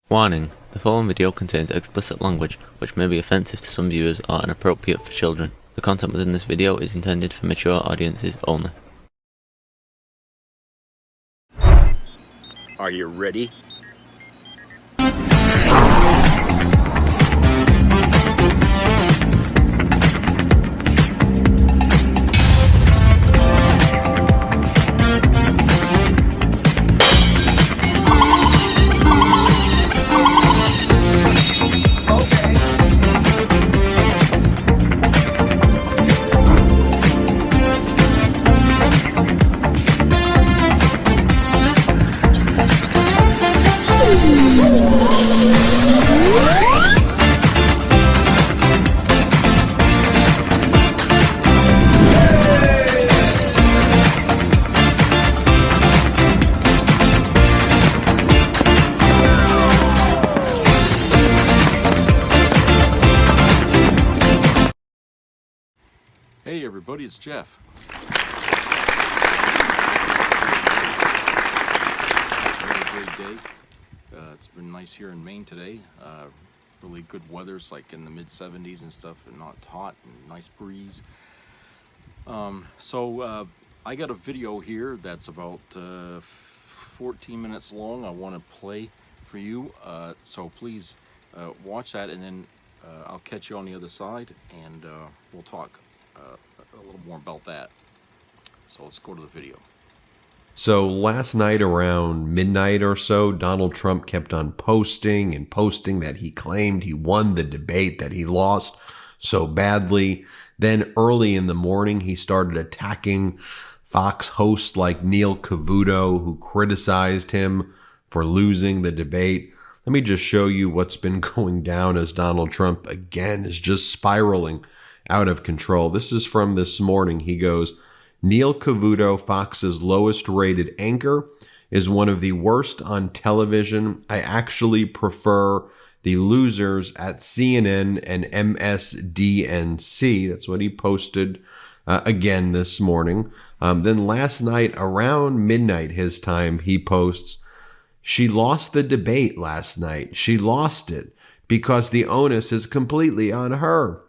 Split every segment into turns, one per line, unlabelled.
Warning: the following video contains explicit language which may be offensive to some viewers or inappropriate for children. The content within this video is intended for mature audiences only.
Are you ready?
Hey everybody, it's Jeff. It's a great day. It's been nice here in Maine today. Really good weather. It's like in the mid-70s and stuff, and not hot, and nice breeze. I got a video here that's about 14 minutes long. I want to play for you. So please watch that, and then I'll catch you on the other side, and we'll talk a little more about that. So let's go to the video.
So last night around midnight or so, Donald Trump kept on posting that he claimed he won the debate, that he lost so badly. Then early in the morning, he started attacking Fox hosts like Neil Cavuto, who criticized him for losing the debate. Let me just show you what's been going down as Donald Trump, again, is just spiraling out of control. This is from this morning. He goes, Neil Cavuto, Fox's lowest rated anchor, is one of the worst on television. I actually prefer the losers at CNN and MSDNC. That's what he posted again this morning. Then last night around midnight his time, he posts, she lost the debate last night. She lost it because the onus is completely on her.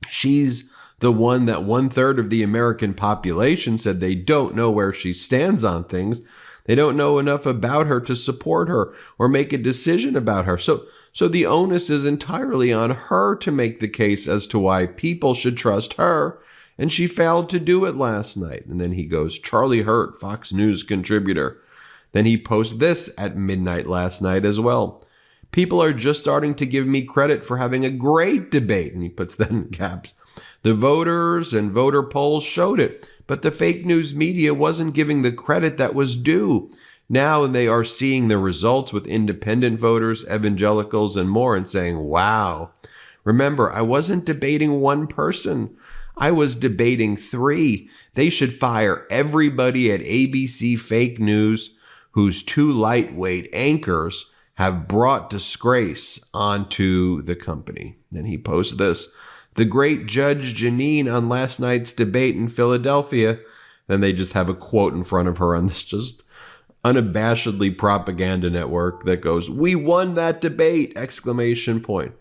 She's the one that 1/3 of the American population said they don't know where she stands on things. They don't know enough about her to support her or make a decision about her. So the onus is entirely on her to make the case as to why people should trust her. And she failed to do it last night. And then he goes, Charlie Hurt, Fox News contributor. Then he posts this at midnight last night as well. People are just starting to give me credit for having a great debate. And he puts that in caps. The voters and voter polls showed it, but the fake news media wasn't giving the credit that was due. Now they are seeing the results with independent voters, evangelicals, and more and saying, wow. Remember, I wasn't debating one person. I was debating three. They should fire everybody at ABC Fake News whose two lightweight anchors have brought disgrace onto the company. Then he posts this. The great Judge Jeanine on last night's debate in Philadelphia. Then they just have a quote in front of her on this just unabashedly propaganda network that goes, we won that debate, exclamation point.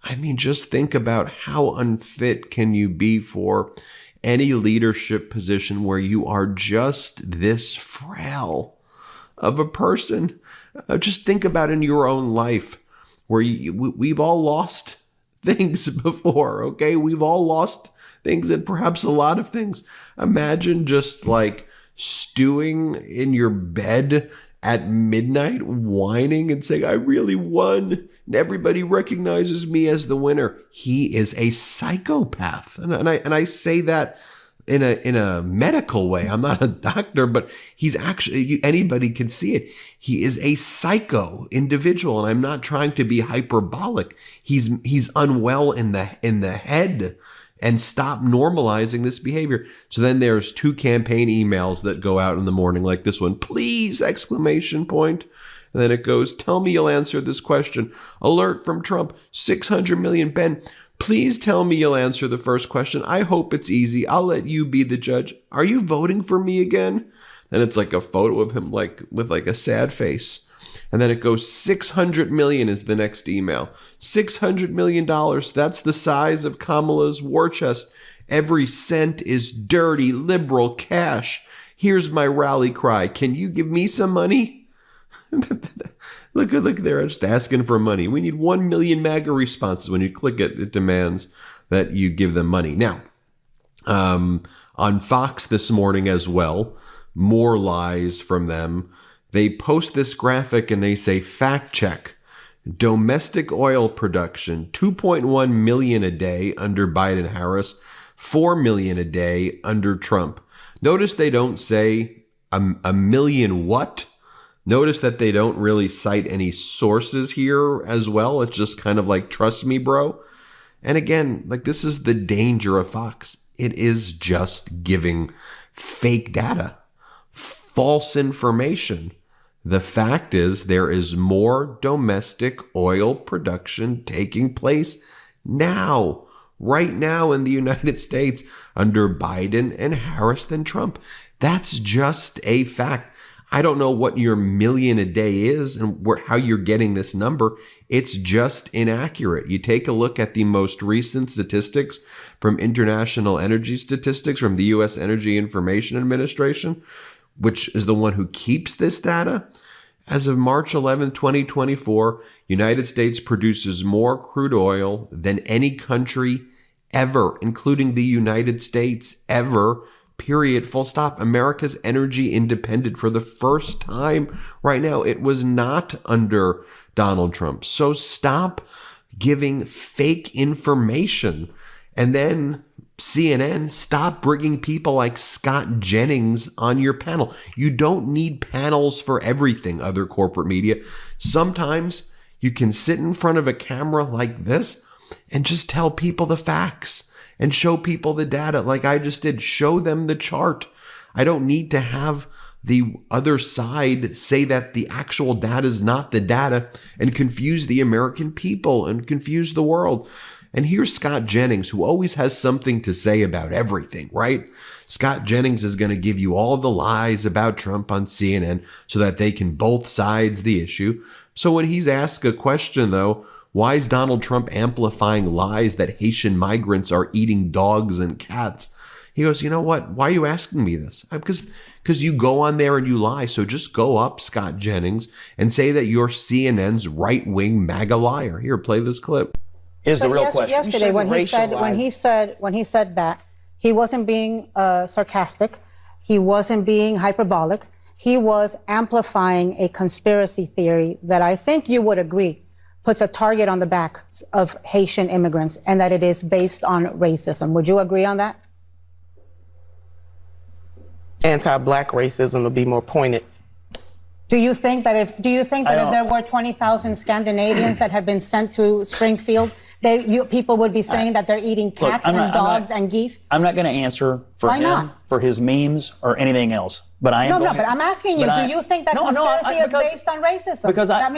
I mean, just think about how unfit can you be for any leadership position where you are just this frail of a person. Just think about in your own life where we've all lost things before, okay? We've all lost things and perhaps a lot of things. Imagine just like stewing in your bed at midnight, whining and saying, I really won. And everybody recognizes me as the winner. He is a psychopath. And I say that in a medical way. I'm not a doctor, but he's actually, anybody can see it. He is a psycho individual, and I'm not trying to be hyperbolic. He's unwell in the head, and stop normalizing this behavior. So then there's two campaign emails that go out in the morning like this one, please, exclamation point. And then it goes, tell me you'll answer this question. Alert from Trump, 600 million. Ben, please tell me you'll answer the first question. I hope it's easy. I'll let you be the judge. Are you voting for me again? Then it's like a photo of him like with like a sad face. And then it goes 600 million is the next email. $600 million. That's the size of Kamala's war chest. Every cent is dirty, liberal cash. Here's my rally cry. Can you give me some money? Look, they're just asking for money. We need 1 million MAGA responses. When you click it, it demands that you give them money. Now, on Fox this morning as well, more lies from them. They post this graphic and they say, fact check. Domestic oil production, 2.1 million a day under Biden-Harris, 4 million a day under Trump. Notice they don't say a million what? Notice that they don't really cite any sources here as well. It's just kind of like, trust me, bro. And again, like, this is the danger of Fox. It is just giving fake data, false information. The fact is there is more domestic oil production taking place now, right now in the United States under Biden and Harris than Trump. That's just a fact. I don't know what your million a day is and how you're getting this number. It's just inaccurate. You take a look at the most recent statistics from International Energy Statistics from the U.S. Energy Information Administration, which is the one who keeps this data. As of March 11, 2024, United States produces more crude oil than any country ever, including the United States ever. Period. Full stop. America's energy independent for the first time right now. It was not under Donald Trump. So stop giving fake information. And then CNN, stop bringing people like Scott Jennings on your panel. You don't need panels for everything, other corporate media. Sometimes you can sit in front of a camera like this and just tell people the facts and show people the data like I just did. Show them the chart. I don't need to have the other side say that the actual data is not the data and confuse the American people and confuse the world. And here's Scott Jennings, who always has something to say about everything, right? Scott Jennings is going to give you all the lies about Trump on CNN so that they can both sides the issue. So when he's asked a question, though, why is Donald Trump amplifying lies that Haitian migrants are eating dogs and cats? He goes, you know what? Why are you asking me this? Because you go on there and you lie. So just go up, Scott Jennings, and say that you're CNN's right-wing MAGA liar. Here, play this clip.
Is the real question.
Yesterday, when he said that, he wasn't being sarcastic. He wasn't being hyperbolic. He was amplifying a conspiracy theory that I think you would agree puts a target on the back of Haitian immigrants and that it is based on racism. Would you agree on that?
Anti-black racism will be more pointed.
Do you think that if there were 20,000 Scandinavians that had been sent to Springfield, people would be saying that they're eating cats and dogs and geese?
I'm not going to answer for
Why
him,
not?
for his memes or anything else. But I am.
But I'm asking you. Do you think that conspiracy is based on racism?
Because I'm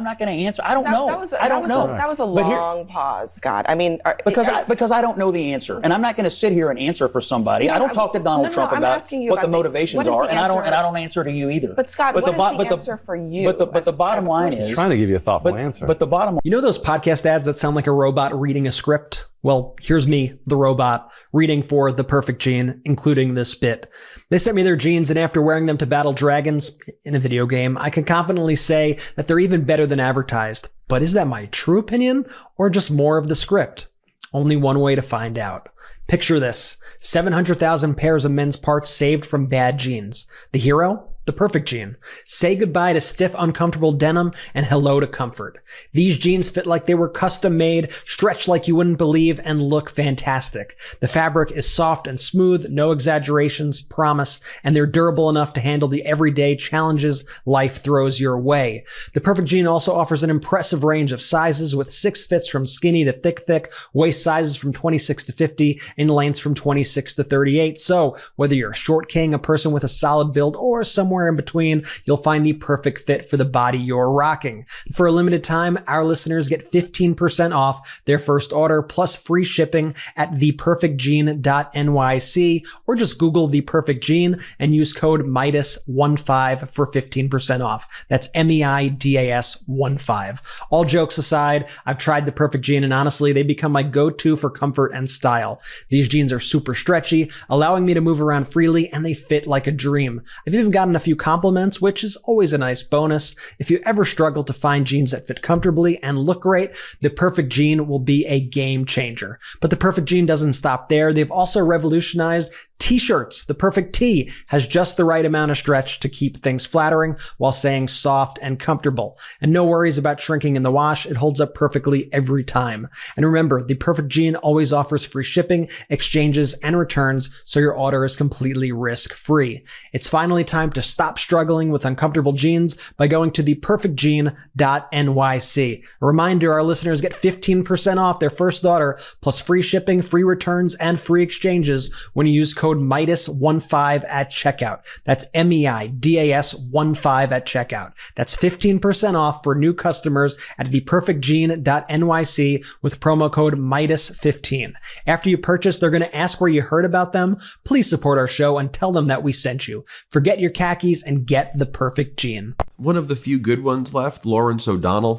not going to answer. I don't know.
That was a long pause, Scott. I mean,
because I don't know the answer, and I'm not going to sit here and answer for somebody. I don't talk to Donald Trump about what the motivations are, and I don't answer to you either.
But Scott, what is the answer for you?
But the bottom line is
trying to give you a thoughtful answer.
But the bottom line,
you know those podcast ads that sound like a robot reading a script? Well, here's me, the robot, reading for The Perfect Gene, including this bit. They sent me their genes, and after wearing them to battle dragons in a video game, I can confidently say that they're even better than advertised. But is that my true opinion, or just more of the script? Only one way to find out. Picture this: 700,000 pairs of men's parts saved from bad genes. The hero? The perfect gene. Say goodbye to stiff, uncomfortable denim and hello to comfort. These jeans fit like they were custom made, stretch like you wouldn't believe, and look fantastic. The fabric is soft and smooth, no exaggerations, promise, and they're durable enough to handle the everyday challenges life throws your way. The perfect gene also offers an impressive range of sizes with 6 fits from skinny to thick, waist sizes from 26 to 50, and lengths from 26 to 38. So whether you're a short king, a person with a solid build, or someone somewhere in between, you'll find the perfect fit for the body you're rocking. For a limited time, our listeners get 15% off their first order plus free shipping at theperfectgene.nyc, or just Google The Perfect Gene and use code MIDAS15 for 15% off. That's MEIDAS15. All jokes aside, I've tried The Perfect Gene, and honestly, they become my go-to for comfort and style. These jeans are super stretchy, allowing me to move around freely, and they fit like a dream. I've even gotten a few compliments, which is always a nice bonus. If you ever struggle to find jeans that fit comfortably and look great, The Perfect Gene will be a game changer. But The Perfect Gene doesn't stop there. They've also revolutionized t-shirts. The Perfect Tee has just the right amount of stretch to keep things flattering while staying soft and comfortable. And no worries about shrinking in the wash. It holds up perfectly every time. And remember, The Perfect Gene always offers free shipping, exchanges, and returns, so your order is completely risk-free. It's finally time to stop struggling with uncomfortable jeans by going to theperfectgene.nyc. A reminder, our listeners get 15% off their first order, plus free shipping, free returns, and free exchanges when you use code MIDAS15 at checkout. That's MEIDAS15 at checkout. That's 15% off for new customers at theperfectgene.nyc with promo code MIDAS15. After you purchase, they're going to ask where you heard about them. Please support our show and tell them that we sent you. Forget your khakis and get The Perfect Gene.
One of the few good ones left, Lawrence O'Donnell.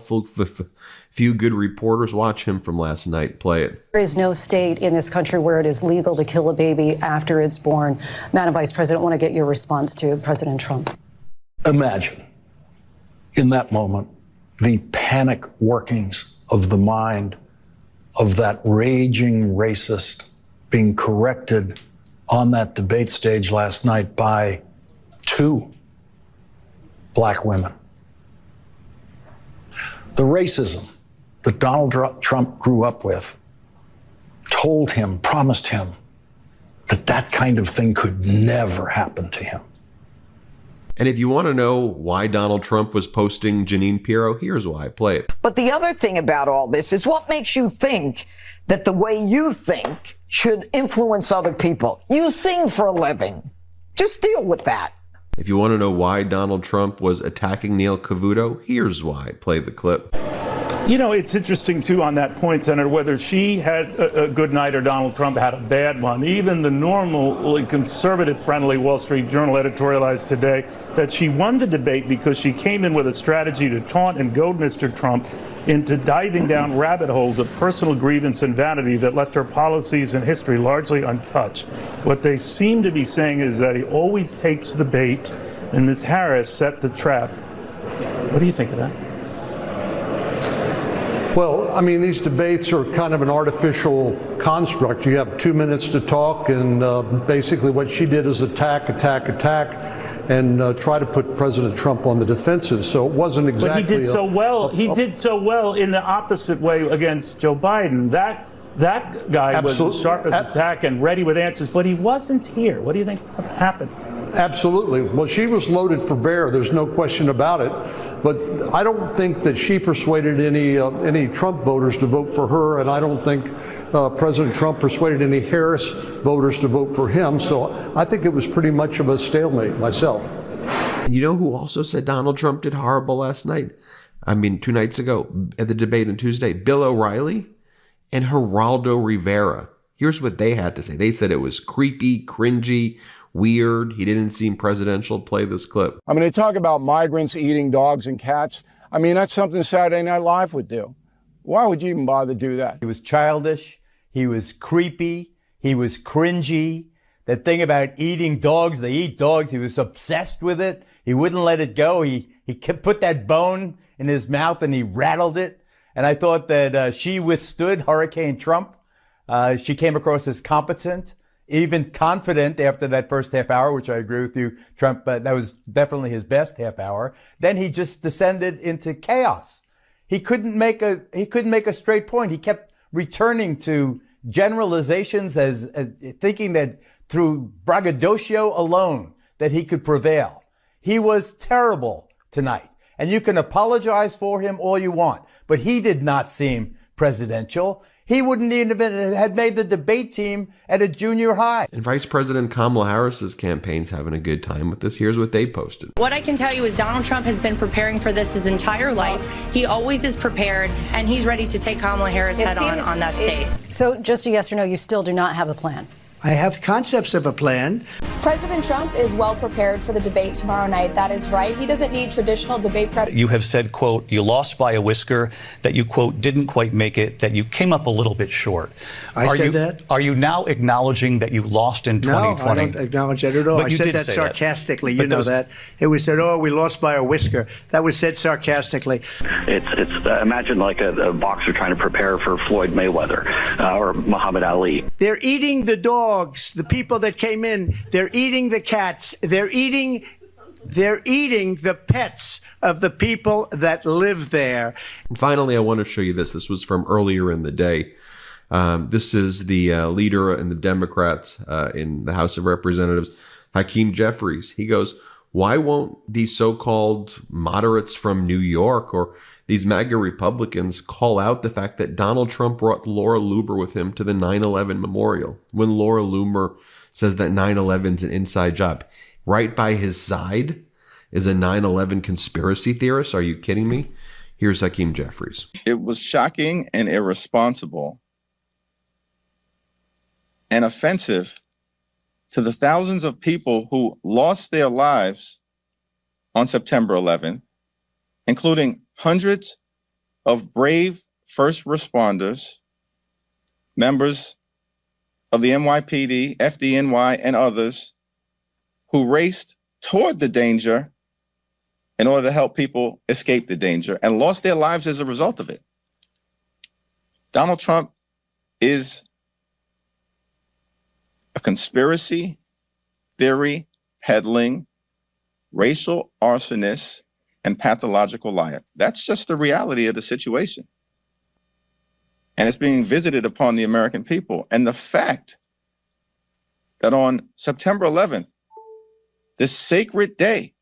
Few good reporters. Watch him from last night. Play it.
There is no state in this country where it is legal to kill a baby after it's born. Madam Vice President, I want to get your response to President Trump.
Imagine, in that moment, the panic workings of the mind of that raging racist being corrected on that debate stage last night by 2 black women. The racism that Donald Trump grew up with told him, promised him, that that kind of thing could never happen to him.
And if you want to know why Donald Trump was posting Jeanine Pirro, here's why. Play it.
But the other thing about all this is what makes you think that the way you think should influence other people. You sing for a living. Just deal with that.
If you want to know why Donald Trump was attacking Neil Cavuto, here's why. Play the clip.
You know, it's interesting, too, on that point, Senator, whether she had a good night or Donald Trump had a bad one. Even the normal conservative-friendly Wall Street Journal editorialized today that she won the debate because she came in with a strategy to taunt and goad Mr. Trump into diving down rabbit holes of personal grievance and vanity that left her policies and history largely untouched. What they seem to be saying is that he always takes the bait, and Ms. Harris set the trap. What do you think of that?
Well, I mean, these debates are kind of an artificial construct. You have 2 minutes to talk, and basically what she did is attack, and try to put President Trump on the defensive. So it wasn't exactly.
But he did so well. He did so well in the opposite way against Joe Biden. That guy was as sharp as attack and ready with answers, but he wasn't here. What do you think happened?
Absolutely. Well, she was loaded for bear. There's no question about it. But I don't think that she persuaded any Trump voters to vote for her, and I don't think President Trump persuaded any Harris voters to vote for him. So I think it was pretty much of a stalemate myself.
And you know who also said Donald Trump did horrible last night? I mean, 2 nights ago at the debate on Tuesday, Bill O'Reilly and Geraldo Rivera. Here's what they had to say. They said it was creepy, cringy, weird. He didn't seem presidential. Play this clip.
I mean, they talk about migrants eating dogs and cats. I mean, that's something Saturday Night Live would do. Why would you even bother to do that?
He was childish. He was creepy. He was cringy. That thing about eating dogs, they eat dogs. He was obsessed with it. He wouldn't let it go. He put that bone in his mouth and he rattled it. And I thought that she withstood Hurricane Trump. She came across as competent, even confident after that first half hour, which I agree with you, Trump, that was definitely his best half hour. Then he just descended into chaos. He couldn't make a straight point. He kept returning to generalizations as thinking that through braggadocio alone that he could prevail. He was terrible tonight. And you can apologize for him all you want, but he did not seem presidential. he wouldn't even have made the debate team at a junior high.
And Vice President Kamala Harris's campaign's having a good time with this. Here's what they posted.
What I can tell you is Donald Trump has been preparing for this his entire life. He always is prepared, and he's ready to take Kamala Harris head on that stage.
So just a yes or no, you still do not have a plan?
I have concepts of a plan.
President Trump is well prepared for the debate tomorrow night. That is right. He doesn't need traditional debate prep.
You have said, quote, you lost by a whisker, that you, quote, didn't quite make it, that you came up a little bit short.
I said that?
Are you now acknowledging that you lost in 2020?
No, I don't acknowledge that at all.
But
I said that sarcastically. You know that. It was said, oh, we lost by a whisker. That was said sarcastically.
It's imagine like a boxer trying to prepare for Floyd Mayweather or Muhammad Ali.
They're eating the dogs, the people that came in. They're eating the cats. They're eating the pets of the people that live there.
And finally, I want to show you this. This was from earlier in the day. This is the leader in the Democrats in the House of Representatives, Hakeem Jeffries. He goes, why won't these so-called moderates from New York or these MAGA Republicans call out the fact that Donald Trump brought Laura Loomer with him to the 9/11 memorial when Laura Loomer says that 9/11's an inside job? Right by his side is a 9/11 conspiracy theorist. Are you kidding me? Here's Hakeem Jeffries.
It was shocking and irresponsible and offensive to the thousands of people who lost their lives on September 11th, including hundreds of brave first responders, members of the NYPD, FDNY, and others who raced toward the danger in order to help people escape the danger and lost their lives as a result of it. Donald Trump is a conspiracy theory peddling, racial arsonist, and pathological liar. That's just the reality of the situation. And it's being visited upon the American people. And the fact that on September 11th, this sacred day,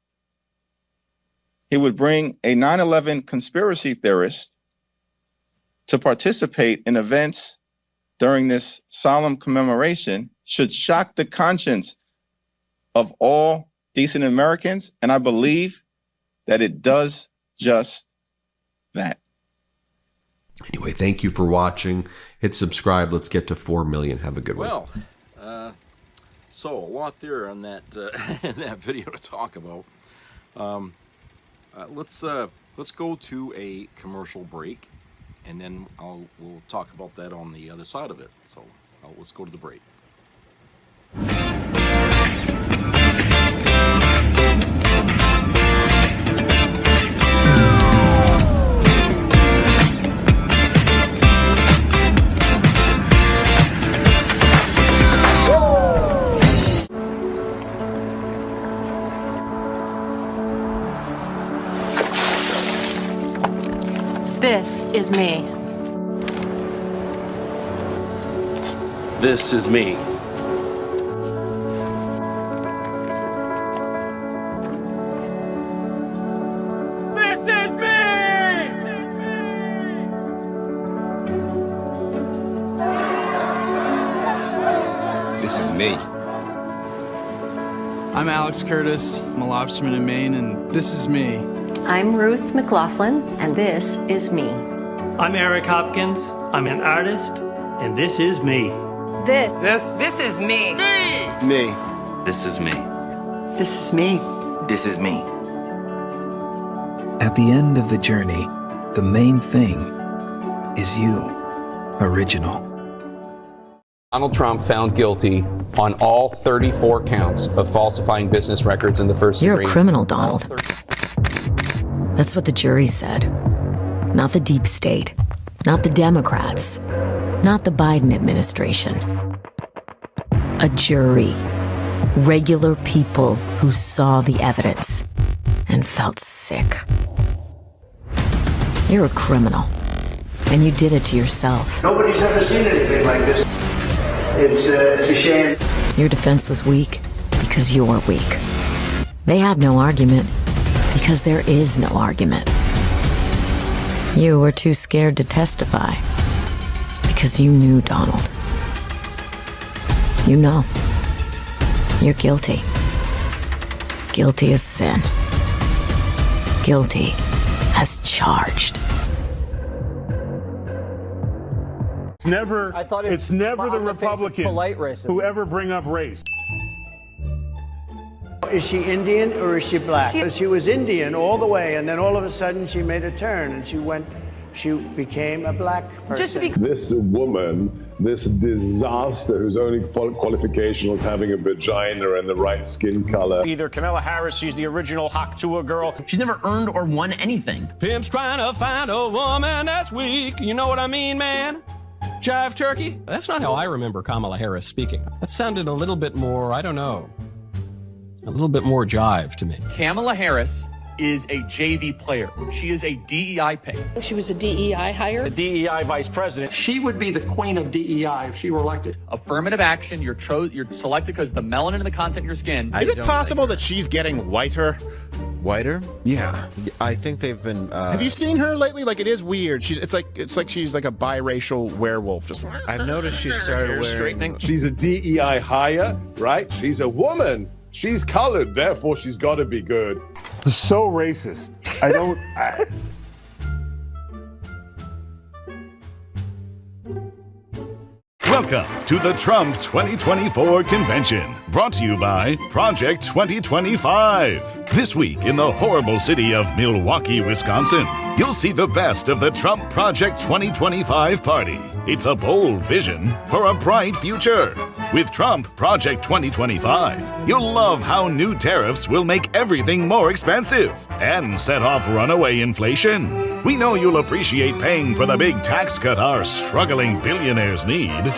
he would bring a 9/11 conspiracy theorist to participate in events during this solemn commemoration should shock the conscience of all decent Americans. And I believe that it does just that.
Anyway, thank you for watching. Hit subscribe. Let's get to 4 million. Have a good one.
Well, so a lot there on that in that video to talk about. Let's go to a commercial break, and then we'll talk about that on the other side of it. So let's go to the break.
This is me.
This is me.
This is me!
This is me.
I'm Alex Curtis. I'm a lobsterman in Maine, and this is me.
I'm Ruth McLaughlin, and this is me.
I'm Eric Hopkins. I'm an artist, and this is me.
This is me.
Me.
This is me.
This is me.
This is me.
At the end of the journey, the main thing is you. Original.
Donald Trump found guilty on all 34 counts of falsifying business records in the first degree.
You're a criminal, Donald. That's what the jury said. Not the deep state. Not the Democrats. Not the Biden administration. A jury. Regular people who saw the evidence and felt sick. You're a criminal. And you did it to yourself.
Nobody's ever seen anything like this. It's a shame.
Your defense was weak because you're weak. They had no argument because there is no argument. You were too scared to testify Because you knew, Donald. You know. You're guilty. Guilty as sin. Guilty as charged.
It's never the Republicans who ever bring up race.
Is she Indian or is she black? She was Indian all the way, and then all of a sudden she made a turn and she became a black person.
This woman, this disaster whose only qualification was having a vagina and the right skin color.
Either Kamala Harris, she's the original Haktua girl.
She's never earned or won anything.
Pimp's trying to find a woman that's weak. You know what I mean, man? Jive turkey? That's not how I remember Kamala Harris speaking. That sounded a little bit more, I don't know, a little bit more jive to me.
Kamala Harris is a JV player. She is a DEI pick.
She was a DEI hire.
The DEI vice president.
She would be the queen of DEI if she were elected.
Affirmative action. You're selected because the melanin in the content of your skin.
Is it possible that she's getting whiter?
Whiter?
Yeah.
I think they've been.
Have you seen her lately? Like, it is weird. It's like she's like a biracial werewolf. Just.
I've noticed she started wearing.
Straightening.
She's a DEI hire, right? She's a woman. She's colored, therefore she's got to be good.
So racist.
Welcome to the Trump 2024 convention, brought to you by Project 2025. This week in the horrible city of Milwaukee, Wisconsin, you'll see the best of the Trump Project 2025 party. It's a bold vision for a bright future. With Trump Project 2025, you'll love how new tariffs will make everything more expensive and set off runaway inflation. We know you'll appreciate paying for the big tax cut our struggling billionaires need.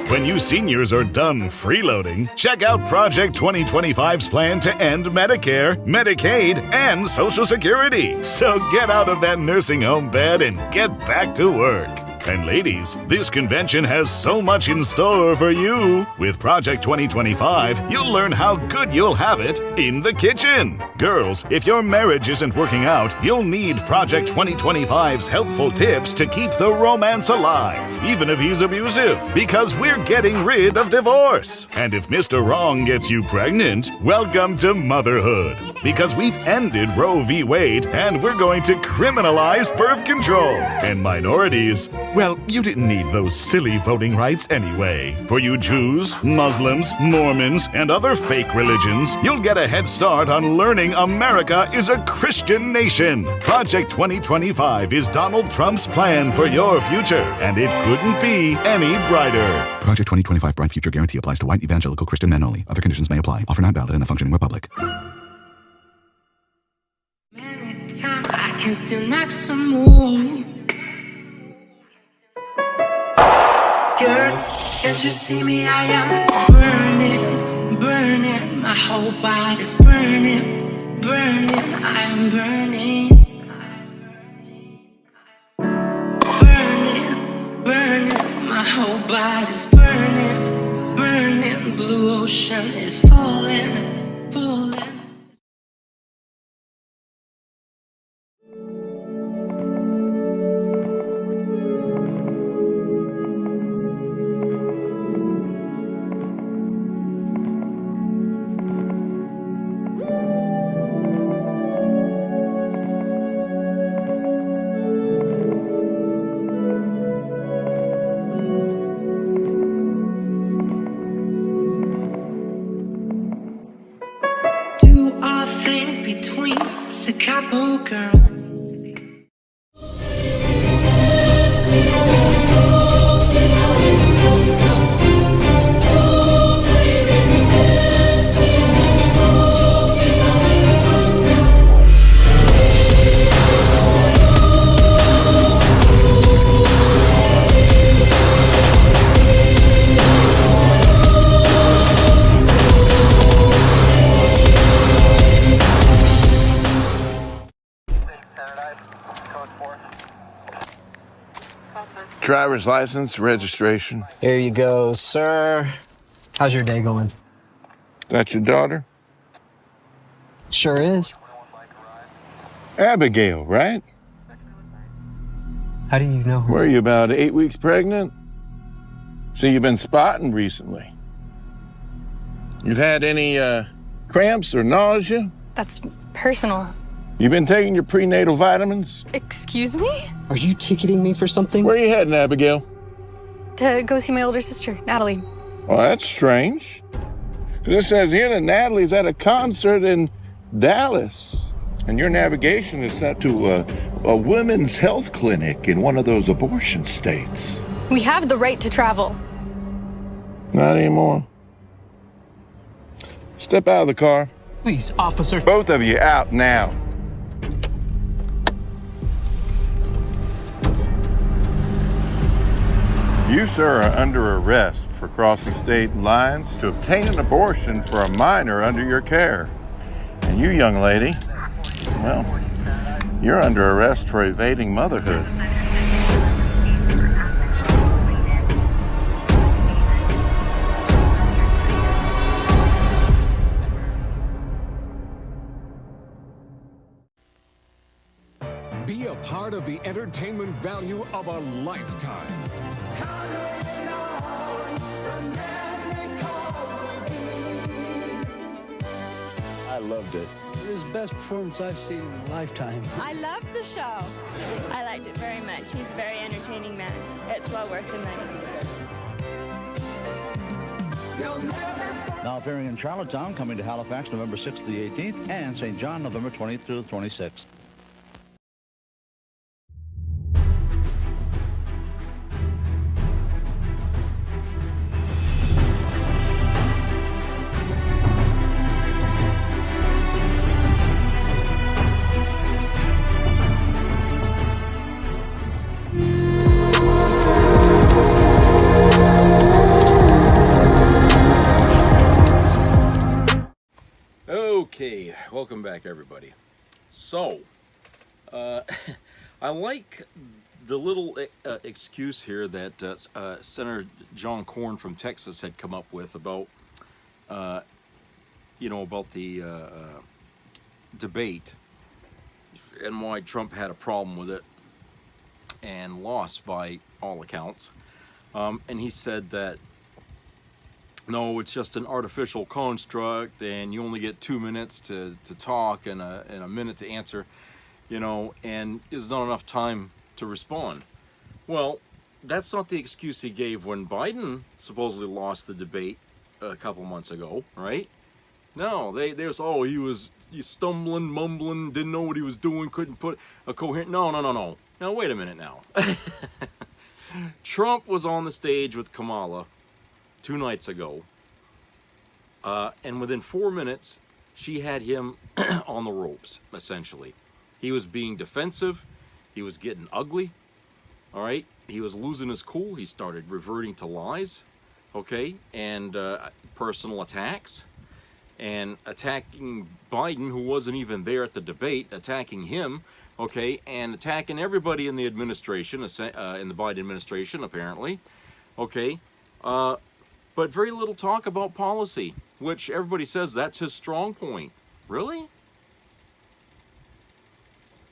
When you seniors are done freeloading, check out Project 2025's plan to end Medicare, Medicaid, and Social Security. So get out of that nursing home bed and get back to work. And ladies, this convention has so much in store for you. With Project 2025, you'll learn how good you'll have it in the kitchen. Girls, if your marriage isn't working out, you'll need Project 2025's helpful tips to keep the romance alive, even if he's abusive, because we're getting rid of divorce. And if Mr. Wrong gets you pregnant, welcome to motherhood, because we've ended Roe v. Wade and we're going to criminalize birth control. And minorities, well, you didn't need those silly voting rights anyway. For you Jews, Muslims, Mormons, and other fake religions, you'll get a head start on learning America is a Christian nation. Project 2025 is Donald Trump's plan for your future, and it couldn't be any brighter.
Project 2025 Bright Future Guarantee applies to white evangelical Christian men only. Other conditions may apply. Offer not valid in a functioning republic.
I can still knock some more. Girl, can't you see me? I am burning, burning. My whole body's burning, burning. I am burning, burning, burning. My whole body's burning, burning. Blue ocean is falling, falling. Between the capo girl.
Driver's license, registration.
Here you go, sir. How's your day going?
That's your daughter?
Sure is.
Abigail, right?
How do you know her?
Were you about 8 weeks pregnant? So you've been spotting recently. You've had any cramps or nausea?
That's personal.
You've been taking your prenatal vitamins?
Excuse me?
Are you ticketing me for something?
Where are you heading, Abigail?
To go see my older sister, Natalie.
Well, that's strange. 'Cause it says here that Natalie's at a concert in Dallas. And your navigation is set to a women's health clinic in one of those abortion states.
We have the right to travel.
Not anymore. Step out of the car.
Please, officer.
Both of you out now. You, sir, are under arrest for crossing state lines to obtain an abortion for a minor under your care. And you, young lady, well, you're under arrest for evading motherhood.
Be a part of the entertainment value of a lifetime.
I loved it.
It was the best performance I've seen in a lifetime.
I loved the show. I liked it very much. He's a very entertaining man. It's well worth the money.
Now appearing in Charlottetown, coming to Halifax November 6th to the 18th, and St. John November 20th through the 26th. Okay, welcome back, everybody. So, I like the little excuse here that Senator John Cornyn from Texas had come up with about, about the debate and why Trump had a problem with it and lost by all accounts. And he said that, no, it's just an artificial construct, and you only get 2 minutes to talk and a minute to answer, and there's not enough time to respond. Well, that's not the excuse he gave when Biden supposedly lost the debate a couple months ago, right? No, he was stumbling, mumbling, didn't know what he was doing, couldn't put a coherent. No. Now, wait a minute now. Trump was on the stage with Kamala 2 nights ago, and within 4 minutes, she had him on the ropes, essentially. He was being defensive. He was getting ugly, all right? He was losing his cool. He started reverting to lies, okay, and personal attacks, and attacking Biden, who wasn't even there at the debate, attacking him, okay, and attacking everybody in the administration, in the Biden administration, apparently, okay, but very little talk about policy, which everybody says that's his strong point. Really?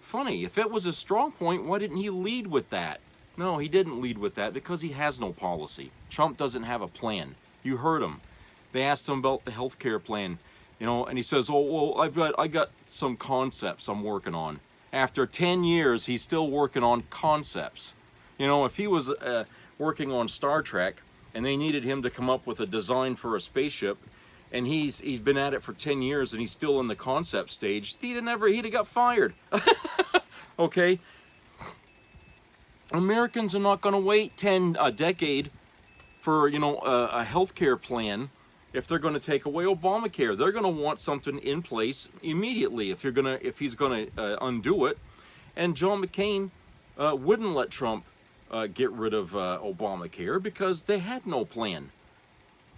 Funny, if it was his strong point, why didn't he lead with that? No, he didn't lead with that because he has no policy. Trump doesn't have a plan. You heard him. They asked him about the health care plan, and he says, oh, well, I got some concepts I'm working on. After 10 years, he's still working on concepts. If he was working on Star Trek, and they needed him to come up with a design for a spaceship, and he's been at it for 10 years and he's still in the concept stage, he'd have got fired. Okay? Americans are not going to wait a decade for, a health care plan if they're going to take away Obamacare. They're going to want something in place immediately if he's going to undo it. And John McCain wouldn't let Trump get rid of Obamacare because they had no plan.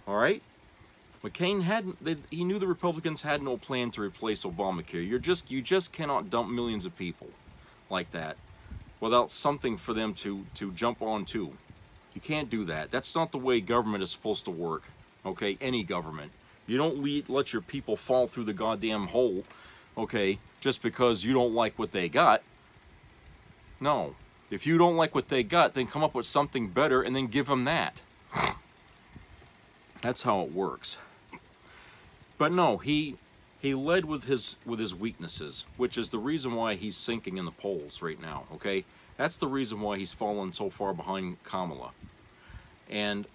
All right? McCain he knew the Republicans had no plan to replace Obamacare. You just cannot dump millions of people like that without something for them to jump onto. You can't do that. That's not the way government is supposed to work. Okay? Any government. You don't let your people fall through the goddamn hole, okay, just because you don't like what they got. No. If you don't like what they got, then come up with something better and then give them that. That's how it works. But no, he led with his weaknesses, which is the reason why he's sinking in the polls right now, okay? That's the reason why he's fallen so far behind Kamala. And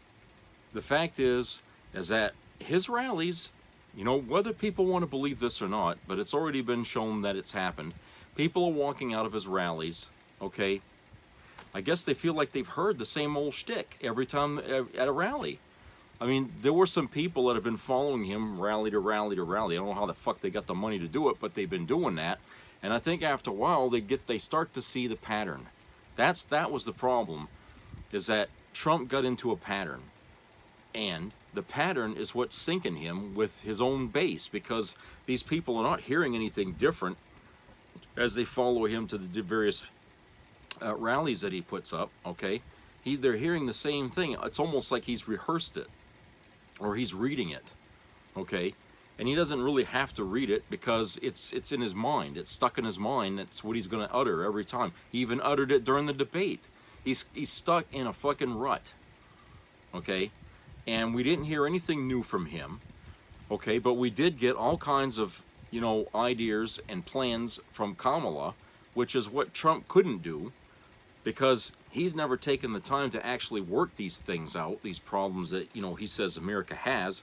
the fact is that his rallies, you know, whether people want to believe this or not, but it's already been shown that it's happened. People are walking out of his rallies, okay? I guess they feel like they've heard the same old shtick every time at a rally. I mean, there were some people that have been following him rally to rally to rally. I don't know how the fuck they got the money to do it, but they've been doing that. And I think after a while, they start to see the pattern. That was the problem, is that Trump got into a pattern. And the pattern is what's sinking him with his own base, because these people are not hearing anything different as they follow him to the various rallies that he puts up, okay? They're hearing the same thing. It's almost like he's rehearsed it, or he's reading it, okay? And he doesn't really have to read it because it's in his mind. It's stuck in his mind. That's what he's going to utter every time. He even uttered it during the debate. He's stuck in a fucking rut, okay? And we didn't hear anything new from him, okay? But we did get all kinds of, you know, ideas and plans from Kamala, which is what Trump couldn't do, because he's never taken the time to actually work these things out, these problems that, you know, he says America has,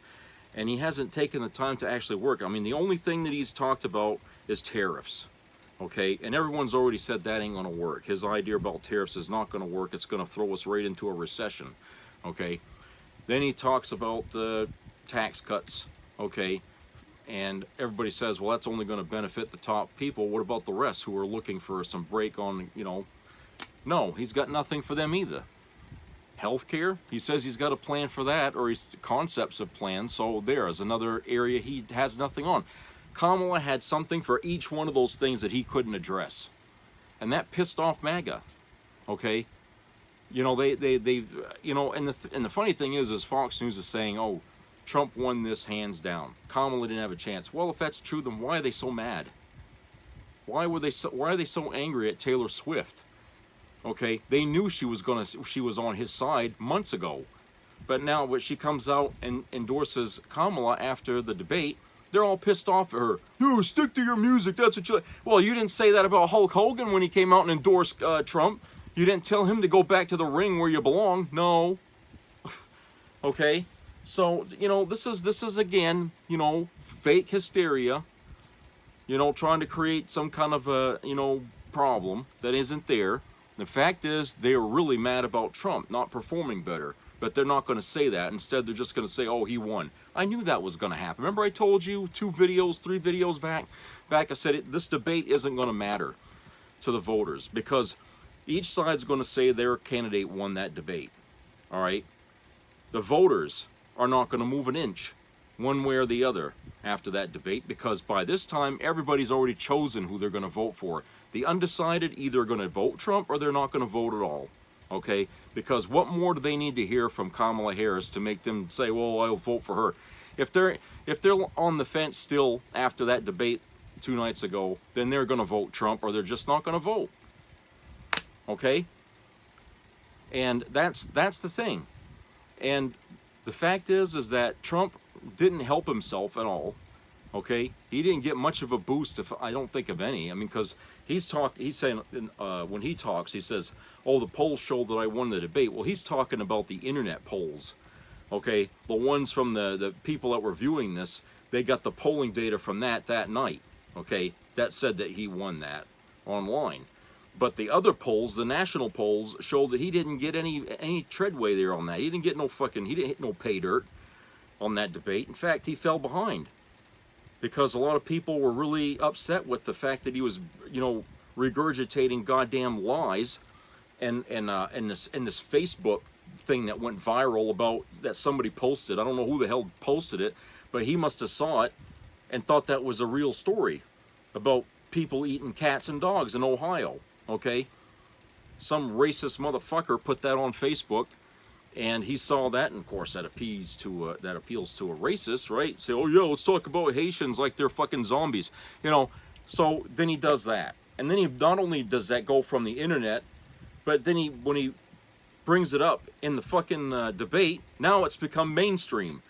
and he hasn't taken the time to actually work. I mean, the only thing that he's talked about is tariffs, okay? And everyone's already said that ain't going to work. His idea about tariffs is not going to work. It's going to throw us right into a recession, okay? Then he talks about tax cuts, okay? And everybody says, well, that's only going to benefit the top people. What about the rest who are looking for some break on, you know? No, he's got nothing for them either. Healthcare, he says he's got a plan for that, or he's concepts of plans. So there's another area he has nothing on. Kamala had something for each one of those things that he couldn't address, and that pissed off MAGA. Okay, you know they you know, and the funny thing is Fox News is saying, oh, Trump won this hands down. Kamala didn't have a chance. Well, if that's true, then why are they so mad? Why are they so angry at Taylor Swift? Okay, they knew she was on his side months ago, but now when she comes out and endorses Kamala after the debate, they're all pissed off at her. No, stick to your music. That's what you like. Well, you didn't say that about Hulk Hogan when he came out and endorsed Trump. You didn't tell him to go back to the ring where you belong. No. Okay, so you know this is again, you know, fake hysteria. You know, trying to create some kind of a, you know, problem that isn't there. The fact is, they're really mad about Trump not performing better, but they're not going to say that. Instead, they're just going to say, oh, he won. I knew that was going to happen. Remember I told you 3 videos back, I said this debate isn't going to matter to the voters because each side's going to say their candidate won that debate, all right? The voters are not going to move an inch one way or the other after that debate because by this time, everybody's already chosen who they're going to vote for. The undecided either are going to vote Trump or they're not going to vote at all, okay? Because what more do they need to hear from Kamala Harris to make them say, well, I'll vote for her? If they're on the fence still after that debate 2 nights ago, then they're going to vote Trump or they're just not going to vote, okay? And that's the thing. And the fact is that Trump didn't help himself at all. Okay, he didn't get much of a boost. If I don't think of any. I mean, because he's saying when he talks, he says, "Oh, the polls show that I won the debate." Well, he's talking about the internet polls. Okay, the ones from the people that were viewing this, they got the polling data from that night. Okay, that said that he won that online. But the other polls, the national polls, showed that he didn't get any treadway there on that. He didn't hit no pay dirt on that debate. In fact, he fell behind. Because a lot of people were really upset with the fact that he was, you know, regurgitating goddamn lies, and this Facebook thing that went viral about that somebody posted. I don't know who the hell posted it, but he must have saw it and thought that was a real story about people eating cats and dogs in Ohio. Okay, some racist motherfucker put that on Facebook. And he saw that, and of course that appeals to a racist, right? Say, oh yeah, let's talk about Haitians like they're fucking zombies, you know. So then he does that, and then he not only does that go from the internet, but then when he brings it up in the fucking debate, now it's become mainstream.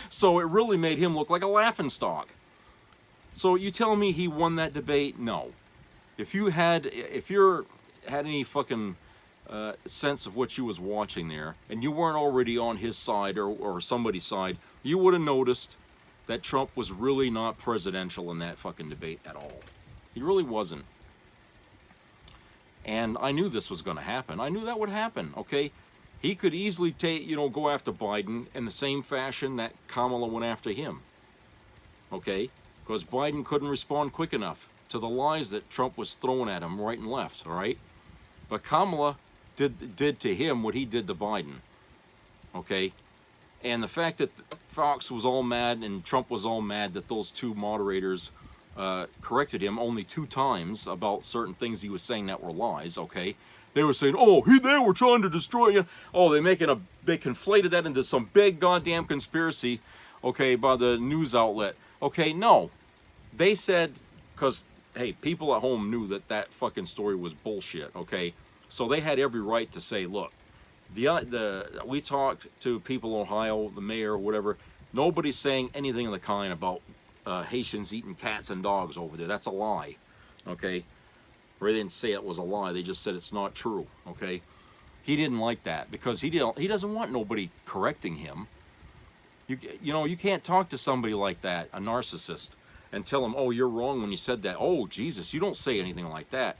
So it really made him look like a laughingstock. So you tell me he won that debate? No. If you had any fucking sense of what you was watching there, and you weren't already on his side or somebody's side, you would have noticed that Trump was really not presidential in that fucking debate at all. He really wasn't. And I knew this was going to happen. I knew that would happen, okay? He could easily go after Biden in the same fashion that Kamala went after him, okay? Because Biden couldn't respond quick enough to the lies that Trump was throwing at him right and left, all right? But Kamala did to him what he did to Biden, okay? And the fact that Fox was all mad and Trump was all mad that those two moderators corrected him only 2 times about certain things he was saying that were lies, okay? They were saying, oh, they were trying to destroy you. Oh, they conflated that into some big goddamn conspiracy, okay, by the news outlet. Okay, no. They said, because, hey, people at home knew that fucking story was bullshit, okay? So they had every right to say, look, we talked to people in Ohio, the mayor, whatever. Nobody's saying anything of the kind about Haitians eating cats and dogs over there. That's a lie, okay? Or they didn't say it was a lie. They just said it's not true, okay? He didn't like that because he doesn't want nobody correcting him. You can't talk to somebody like that, a narcissist, and tell him, oh, you're wrong when you said that. Oh, Jesus, you don't say anything like that.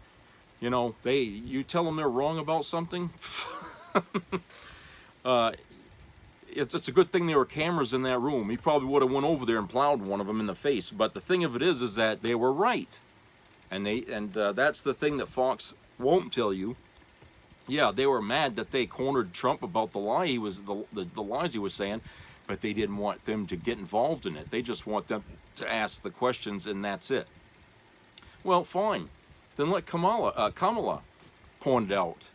You tell them they're wrong about something. It's a good thing there were cameras in that room. He probably would have went over there and plowed one of them in the face. But the thing of it is that they were right, and that's the thing that Fox won't tell you. Yeah, they were mad that they cornered Trump about the lies he was saying, but they didn't want them to get involved in it. They just want them to ask the questions, and that's it. Well, fine. Then let Kamala point out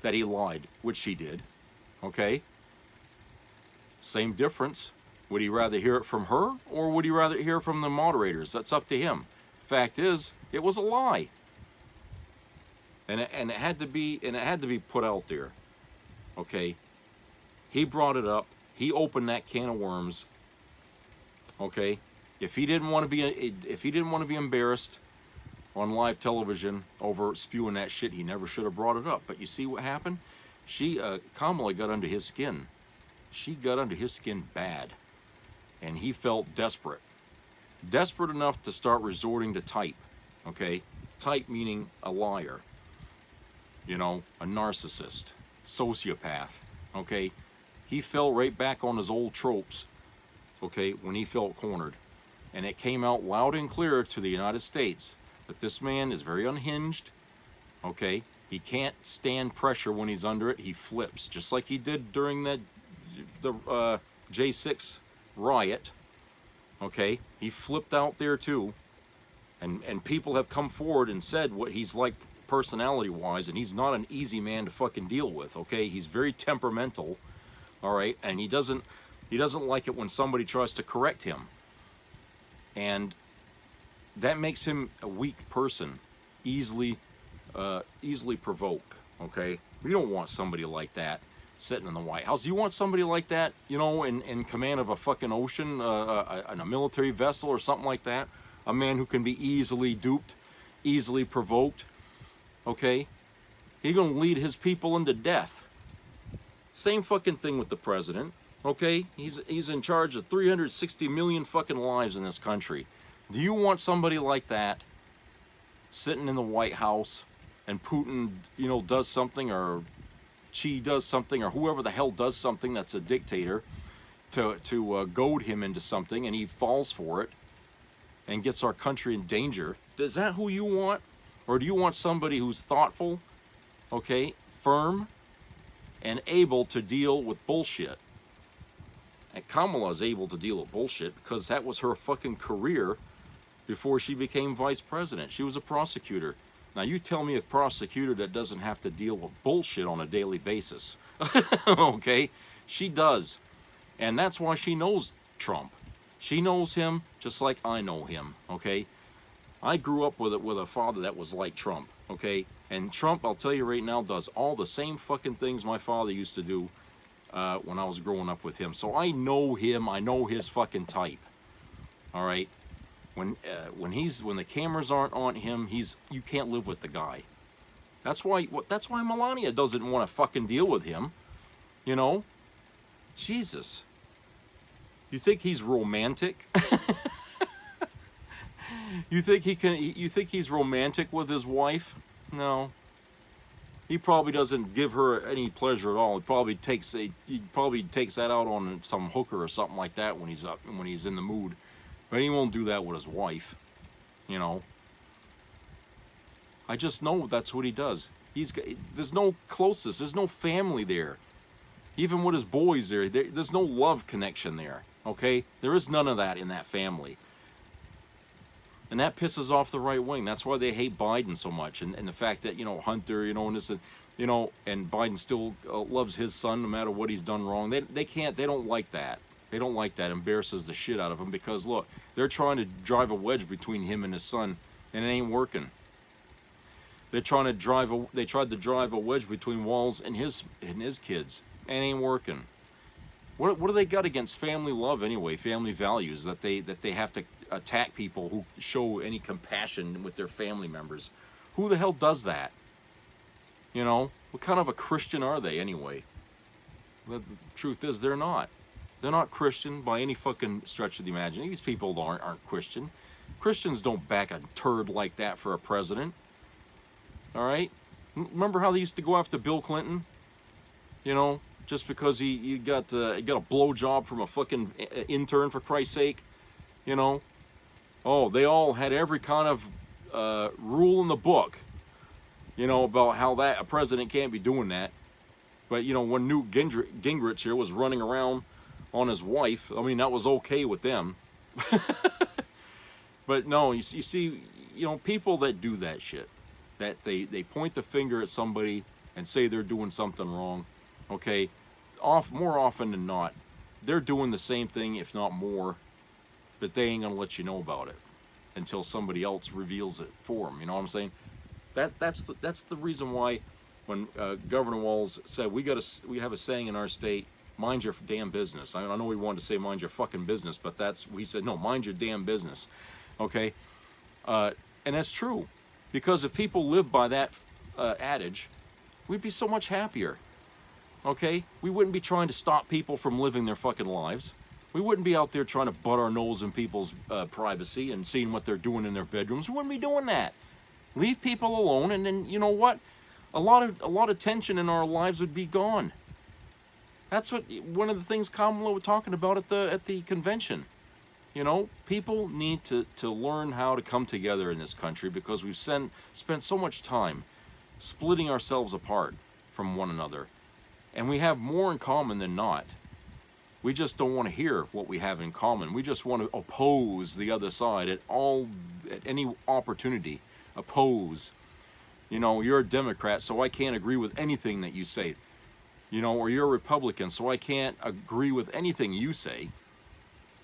that he lied, which she did. Okay? Same difference. Would he rather hear it from her, or would he rather hear from the moderators? That's up to him. Fact is, it was a lie. And it had to be put out there. Okay? He brought it up. He opened that can of worms. Okay? If he didn't want to be embarrassed on live television over spewing that shit, he never should have brought it up. But you see what happened? Kamala got under his skin. She got under his skin bad. And he felt desperate. Desperate enough to start resorting to type. Okay? Type meaning a liar. A narcissist. Sociopath. Okay? He fell right back on his old tropes. Okay? When he felt cornered. And it came out loud and clear to the United States that this man is very unhinged. Okay? He can't stand pressure when he's under it. He flips, just like he did during the J6 riot. Okay? He flipped out there too. And people have come forward and said what he's like personality-wise, and he's not an easy man to fucking deal with, okay? He's very temperamental, all right? And he doesn't like it when somebody tries to correct him. And that makes him a weak person, easily provoked, okay? We don't want somebody like that sitting in the White House. You want somebody like that, in command of a fucking ocean, in a military vessel or something like that? A man who can be easily duped, easily provoked, okay? He's going to lead his people into death. Same fucking thing with the president, okay? He's in charge of 360 million fucking lives in this country. Do you want somebody like that sitting in the White House and Putin, does something, or Xi does something, or whoever the hell does something that's a dictator to goad him into something, and he falls for it and gets our country in danger? Is that who you want? Or do you want somebody who's thoughtful, okay, firm, and able to deal with bullshit? And Kamala is able to deal with bullshit because that was her fucking career before she became vice president. She was a prosecutor. Now you tell me a prosecutor that doesn't have to deal with bullshit on a daily basis. Okay? She does. And that's why she knows Trump. She knows him just like I know him, okay? I grew up with a father that was like Trump, okay? And Trump, I'll tell you right now, does all the same fucking things my father used to do when I was growing up with him. So I know him. I know his fucking type. All right. When the cameras aren't on him, you can't live with the guy. That's why Melania doesn't want to fucking deal with him. You know? Jesus. You think he's romantic? You think he's romantic with his wife? No. He probably doesn't give her any pleasure at all. He probably takes that out on some hooker or something like that when he's in the mood. But he won't do that with his wife. You know. I just know that's what he does. There's no closeness. There's no family there. Even with his boys there's no love connection there. Okay? There is none of that in that family. And that pisses off the right wing. That's why they hate Biden so much. And the fact that, Hunter, and this, and Biden still loves his son no matter what he's done wrong. They don't like that. They don't like that. It embarrasses the shit out of him because, look, they're trying to drive a wedge between him and his son, and it ain't working. They tried to drive a wedge between Walz and his kids, and it ain't working. What do they got against family love anyway? Family values that they have to attack people who show any compassion with their family members. Who the hell does that? What kind of a Christian are they anyway? The truth is they're not. They're not Christian by any fucking stretch of the imagination. These people aren't Christian. Christians don't back a turd like that for a president. All right? Remember how they used to go after Bill Clinton? Just because he got a blowjob from a fucking intern, for Christ's sake. Oh, they all had every kind of rule in the book, about how a president can't be doing that. But, when Newt Gingrich here was running around on his wife, I mean, that was okay with them. But no, you see, people that do that shit, that they point the finger at somebody and say they're doing something wrong, okay, more often than not, they're doing the same thing, if not more, but they ain't gonna let you know about it until somebody else reveals it for them. You know what I'm saying? That's the reason why when Governor Walz said we have a saying in our state, mind your damn business. I know we wanted to say mind your fucking business, but we said no, mind your damn business. Okay, and that's true, because if people lived by that adage, we'd be so much happier. Okay, we wouldn't be trying to stop people from living their fucking lives. We wouldn't be out there trying to butt our nose in people's privacy and seeing what they're doing in their bedrooms. We wouldn't be doing that. Leave people alone, and then you know what? A lot of tension in our lives would be gone. That's one of the things Kamala was talking about at the convention. People need to learn how to come together in this country because we've spent so much time splitting ourselves apart from one another, and we have more in common than not. We just don't want to hear what we have in common. We just want to oppose the other side at any opportunity. Oppose. You're a Democrat, so I can't agree with anything that you say. Or you're a Republican, so I can't agree with anything you say.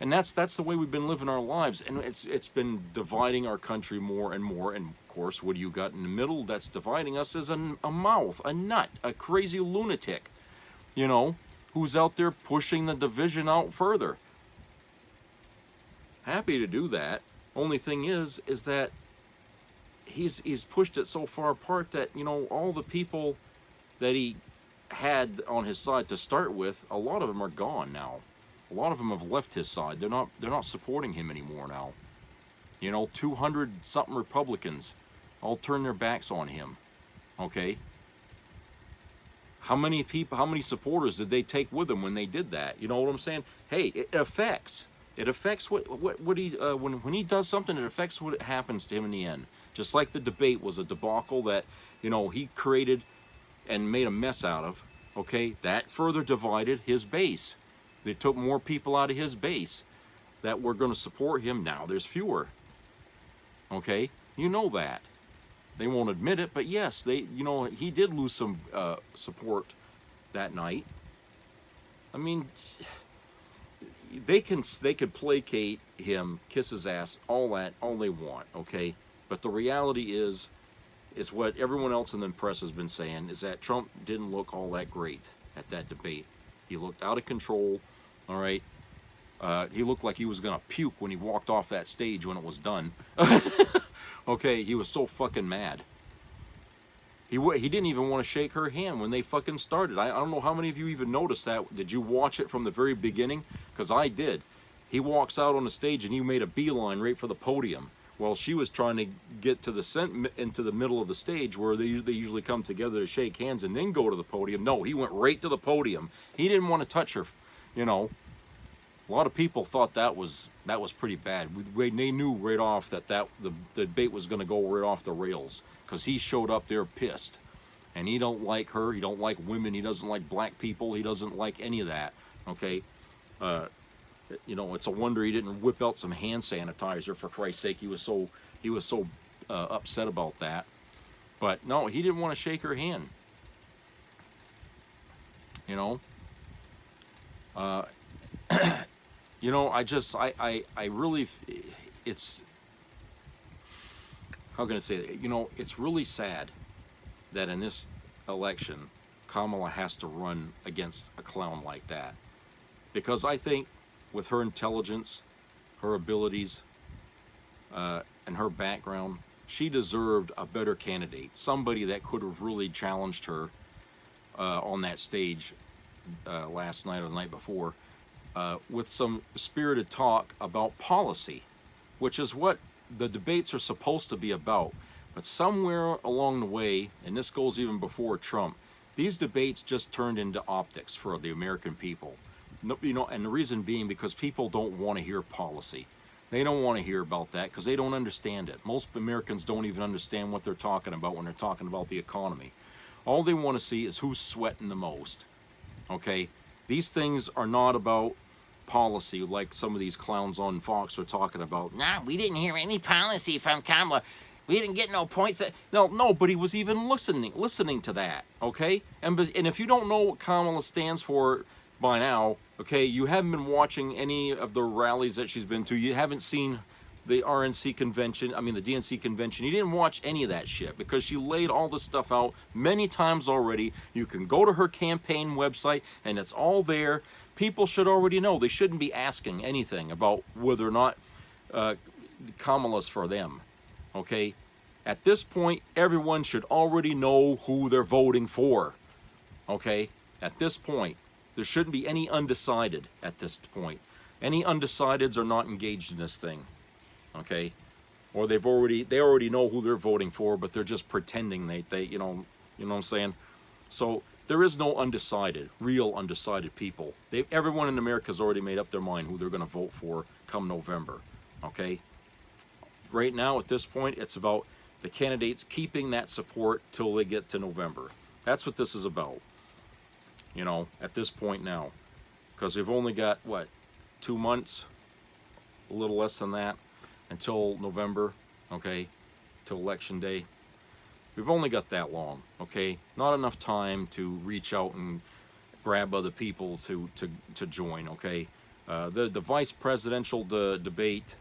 And that's the way we've been living our lives, and it's been dividing our country more and more. And of course, what do you got in the middle that's dividing us is a mouth, a nut, a crazy lunatic. Who's out there pushing the division out further. Happy to do that. Only thing is that he's pushed it so far apart that, all the people that he had on his side to start with, a lot of them are gone now. A lot of them have left his side. They're not supporting him anymore now. 200 something Republicans all turned their backs on him. Okay? How many supporters did they take with them when they did that? You know what I'm saying? Hey, it affects what he when he does something, it affects what happens to him in the end. Just like the debate was a debacle that, he created and made a mess out of. Okay, that further divided his base. They took more people out of his base that were going to support him. Now there's fewer. Okay, that. They won't admit it, but yes, he did lose some support that night. I mean, they can placate him, kiss his ass, all they want, okay? But the reality is what everyone else in the press has been saying, is that Trump didn't look all that great at that debate. He looked out of control, all right? He looked like he was going to puke when he walked off that stage when it was done. Okay, he was so fucking mad. He didn't even want to shake her hand when they fucking started. I don't know how many of you even noticed that. Did you watch it from the very beginning? Because I did. He walks out on the stage and he made a beeline right for the podium. Well, she was trying to get to into the middle of the stage where they usually come together to shake hands and then go to the podium. No, he went right to the podium. He didn't want to touch her, you know. A lot of people thought that was pretty bad. They knew right off that the debate was going to go right off the rails, because he showed up there pissed. And he don't like her. He don't like women. He doesn't like black people. He doesn't like any of that, okay? You know, it's a wonder he didn't whip out some hand sanitizer, for Christ's sake. He was so upset about that. But no, he didn't want to shake her hand. You know, you know, I really, it's, how can I say that? You know, it's really sad that in this election, Kamala has to run against a clown like that, because I think, with her intelligence, her abilities, and her background, she deserved a better candidate. Somebody that could have really challenged her on that stage last night or the night before, with some spirited talk about policy, which is what the debates are supposed to be about. But somewhere along the way, and this goes even before Trump, these debates just turned into optics for the American people. You know, and the reason being because people don't want to hear policy. They don't want to hear about that because they don't understand it. Most Americans don't even understand what they're talking about when they're talking about the economy. All they want to see is who's sweating the most. Okay? These things are not about policy like some of these clowns on Fox are talking about. Nah, we didn't hear any policy from Kamala. We didn't get no points. No, nobody was even listening to that. Okay? And if you don't know what Kamala stands for by now, okay, you haven't been watching any of the rallies that she's been to. You haven't seen the RNC convention, I mean the DNC convention. You didn't watch any of that shit because she laid all this stuff out many times already. You can go to her campaign website and it's all there. People should already know. They shouldn't be asking anything about whether or not Kamala's for them, okay? At this point, everyone should already know who they're voting for, okay? At this point. There shouldn't be any undecided at this point. Any undecideds are not engaged in this thing, okay? Or they already know who they're voting for, but they're just pretending they you know what I'm saying? So there is no undecided, real undecided people. Everyone in America has already made up their mind who they're going to vote for come November, okay? Right now, at this point, it's about the candidates keeping that support till they get to November. That's what this is about. You know, at this point now, because we've only got, what, 2 months, a little less than that, until November, okay, till Election Day. We've only got that long, okay? Not enough time to reach out and grab other people to join, okay? The vice presidential debate,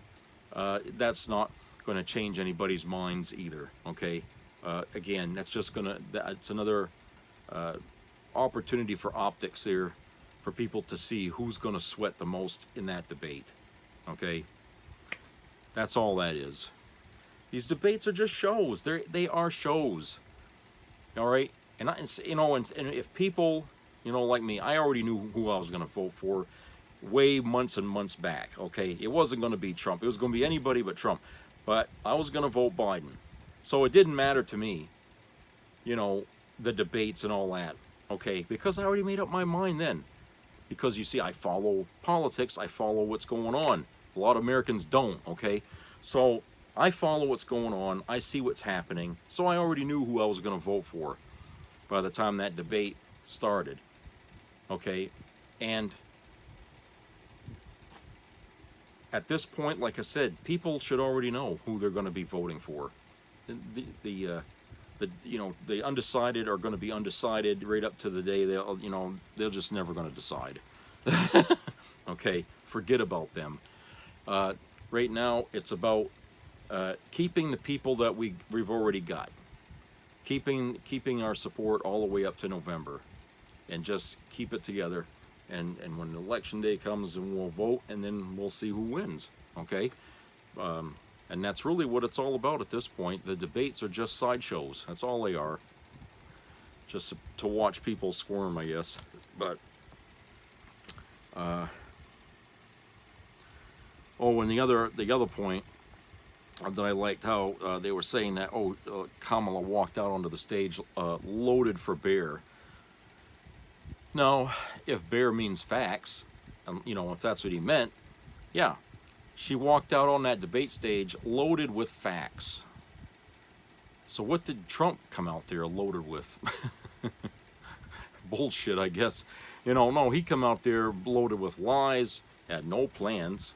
that's not going to change anybody's minds either, okay? Again, that's just going to, it's another opportunity for optics here for people to see who's going to sweat the most in that debate, okay? That's all that is. These debates are just shows. They are shows, all right? And you know, and if people, you know, like me, I already knew who I was going to vote for way months and months back, okay? It wasn't going to be Trump. It was going to be anybody but Trump. But I was going to vote Biden. So it didn't matter to me, you know, the debates and all that. Okay, because I already made up my mind then. Because you see, I follow politics, I follow what's going on. A lot of Americans don't, okay? So I follow what's going on, I see what's happening, so I already knew who I was going to vote for by the time that debate started, okay? And at this point, like I said, people should already know who they're going to be voting for. You know, the undecided are going to be undecided right up to the day they're just never going to decide. Okay, forget about them. Right now, it's about keeping the people that we've already got, keeping our support all the way up to November, and just keep it together. And when election day comes, and we'll vote, and then we'll see who wins. Okay, and that's really what it's all about at this point. The debates are just sideshows. That's all they are. Just to watch people squirm, I guess. But oh, and the other point that I liked, how they were saying that Kamala walked out onto the stage loaded for bear. Now, if bear means facts, you know, if that's what he meant, yeah, she walked out on that debate stage loaded with facts. So what did Trump come out there loaded with? Bullshit, I guess. You know, no, he come out there loaded with lies, had no plans,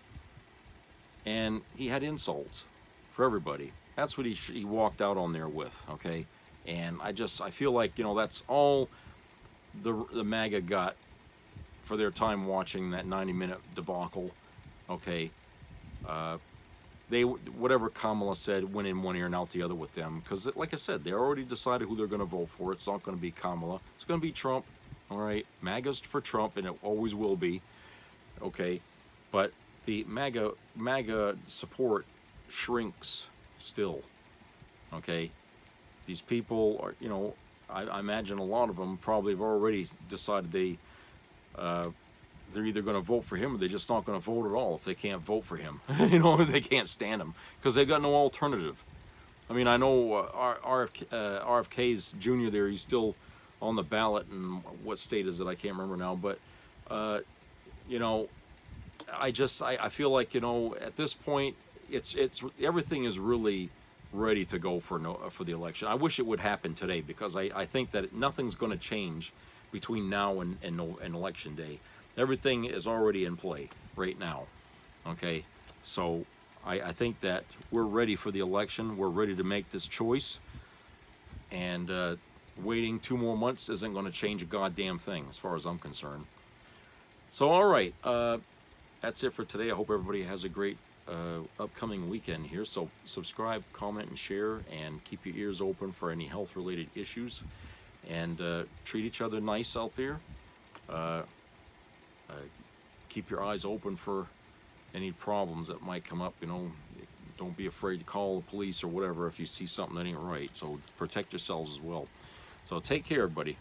and he had insults for everybody. That's what he walked out on there with, okay? And I feel like, you know, that's all the MAGA got for their time watching that 90-minute debacle, okay? Whatever Kamala said went in one ear and out the other with them, because like I said, they already decided who they're going to vote for. It's not going to be Kamala. It's going to be Trump, all right? MAGA's for Trump, and it always will be, okay? But the MAGA support shrinks still, okay? These people are, you know, I imagine a lot of them probably have already decided they're either going to vote for him or they're just not going to vote at all if they can't vote for him. You know, they can't stand him because they've got no alternative. I mean, I know RFK's Jr. there, he's still on the ballot, and what state is it? I can't remember now. But, you know, I feel like, you know, at this point, it's everything is really ready to go for the election. I wish it would happen today, because I think that nothing's going to change between now and election day. Everything is already in play right now, okay? So I think that we're ready for the election. We're ready to make this choice, and waiting 2 more months isn't going to change a goddamn thing as far as I'm concerned. So all right, that's it for today. I hope everybody has a great upcoming weekend here. So subscribe, comment, and share, and keep your ears open for any health-related issues, and treat each other nice out there. Keep your eyes open for any problems that might come up. You know, don't be afraid to call the police or whatever if you see something that ain't right. So protect yourselves as well. So take care, everybody.